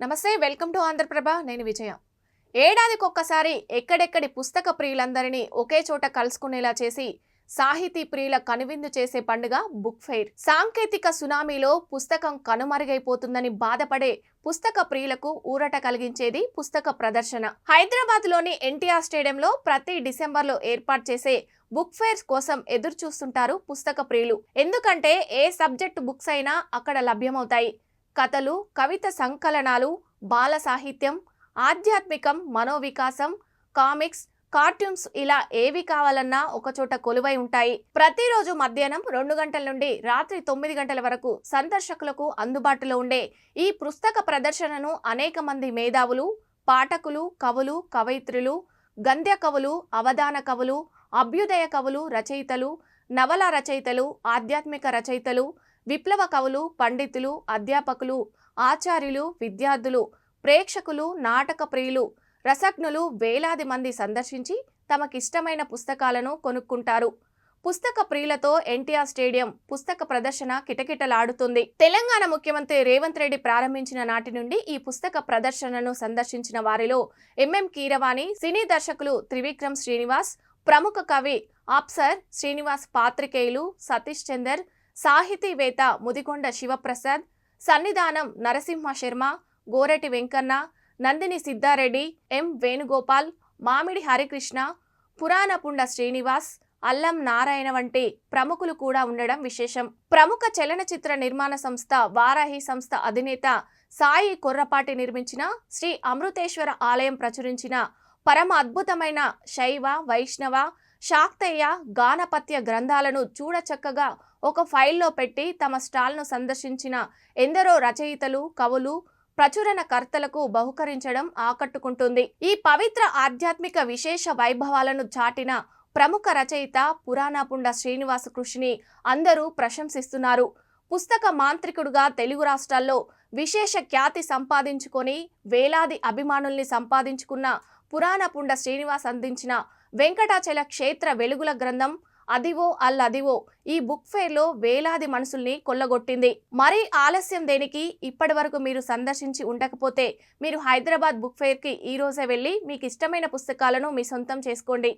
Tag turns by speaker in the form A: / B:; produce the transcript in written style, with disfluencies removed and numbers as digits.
A: నమస్తే, welcome to Andhraprabha. నేను విజయ. ఏడాదికొక్కసారి ఎక్కడెక్కడి పుస్తక ప్రియులందరినీ ఒకే చోట కలుసుకునేలా చేసి సాహితీ ప్రియుల కనువిందు చేసే పండుగ బుక్ ఫెయిర్. సాంకేతిక సునామీలో పుస్తకం కనుమరుగైపోతుందని బాధపడే పుస్తక ప్రియులకు ఊరట కలిగించేది పుస్తక ప్రదర్శన. హైదరాబాద్ లోని ఎన్టీఆర్ స్టేడియంలో ప్రతి డిసెంబర్లో ఏర్పాటు చేసే బుక్ ఫెయిర్స్ కోసం ఎదురు చూస్తుంటారు పుస్తక ప్రియులు. ఎందుకంటే ఏ సబ్జెక్టు బుక్స్ అయినా అక్కడ లభ్యమవుతాయి. కథలు, కవిత సంకలనాలు, బాల సాహిత్యం, ఆధ్యాత్మికం, మనోవికాసం, కామిక్స్, కార్టూన్స్ ఇలా ఏవి కావాలన్నా ఒకచోట కొలువై ఉంటాయి. ప్రతిరోజు మధ్యాహ్నం 2 గంటల నుండి రాత్రి 9 గంటల వరకు సందర్శకులకు అందుబాటులో ఉండే ఈ పుస్తక ప్రదర్శనను అనేక మంది మేధావులు, పాఠకులు, కవులు, కవయిత్రులు, గద్య కవులు, అవధాన కవులు, అభ్యుదయ కవులు, రచయితలు, నవల రచయితలు, ఆధ్యాత్మిక రచయితలు, విప్లవ కవులు, పండితులు, అధ్యాపకులు, ఆచార్యులు, విద్యార్థులు, ప్రేక్షకులు, నాటక ప్రియులు, రసజ్ఞులు వేలాది మంది సందర్శించి తమకిష్టమైన పుస్తకాలను కొనుక్కుంటారు. పుస్తక ప్రియులతో ఎన్టీఆర్ స్టేడియం పుస్తక ప్రదర్శన కిటకిటలాడుతుంది. తెలంగాణ ముఖ్యమంత్రి రేవంత్ రెడ్డి ప్రారంభించిన నాటి నుండి ఈ పుస్తక ప్రదర్శనను సందర్శించిన వారిలో ఎంఎం కీరవాణి, సినీ దర్శకులు త్రివిక్రమ్ శ్రీనివాస్, ప్రముఖ కవి అప్సర్ శ్రీనివాస్, పాత్రికేయులు సతీష్ చందర్, సాహితీవేత్త ముదిగొండ శివప్రసాద్, సన్నిధానం నరసింహ శర్మ, గోరటి వెంకన్న, నందిని సిద్ధారెడ్డి, ఎం వేణుగోపాల్, మామిడి హరికృష్ణ, పురాణపుండ శ్రీనివాస్, అల్లం నారాయణ వంటి ప్రముఖులు కూడా ఉండడం విశేషం. ప్రముఖ చలనచిత్ర నిర్మాణ సంస్థ వారాహి సంస్థ అధినేత సాయి కొర్రపాటి నిర్మించిన శ్రీ అమృతేశ్వర ఆలయం ప్రచురించిన పరమ అద్భుతమైన శైవ, వైష్ణవ, శాక్తేయ, గానపత్య గ్రంథాలను చూడచక్కగా ఒక ఫైల్లో పెట్టి తమ స్టాల్ను సందర్శించిన ఎందరో రచయితలు, కవులు, ప్రచురణకర్తలకు బహుకరించడం ఆకట్టుకుంటుంది. ఈ పవిత్ర ఆధ్యాత్మిక విశేష వైభవాలను చాటిన ప్రముఖ రచయిత పురాణపుండ శ్రీనివాస కృషిని అందరూ ప్రశంసిస్తున్నారు. పుస్తక మాంత్రికుడుగా తెలుగు రాష్ట్రాల్లో విశేష ఖ్యాతి సంపాదించుకొని వేలాది అభిమానుల్ని సంపాదించుకున్న పురాణపుండ శ్రీనివాస్ అందించిన వెంకటాచల క్షేత్ర వెలుగుల గ్రంథం అదివో అల్లదివో ఈ బుక్ ఫెయిర్లో వేలాది మనసుల్ని కొల్లగొట్టింది. మరీ ఆలస్యం దేనికి? ఇప్పటి వరకు మీరు సందర్శించి ఉండకపోతే మీరు హైదరాబాద్ బుక్ ఫెయిర్కి ఈ రోజే వెళ్ళి మీకు ఇష్టమైన పుస్తకాలను మీ సొంతం చేసుకోండి.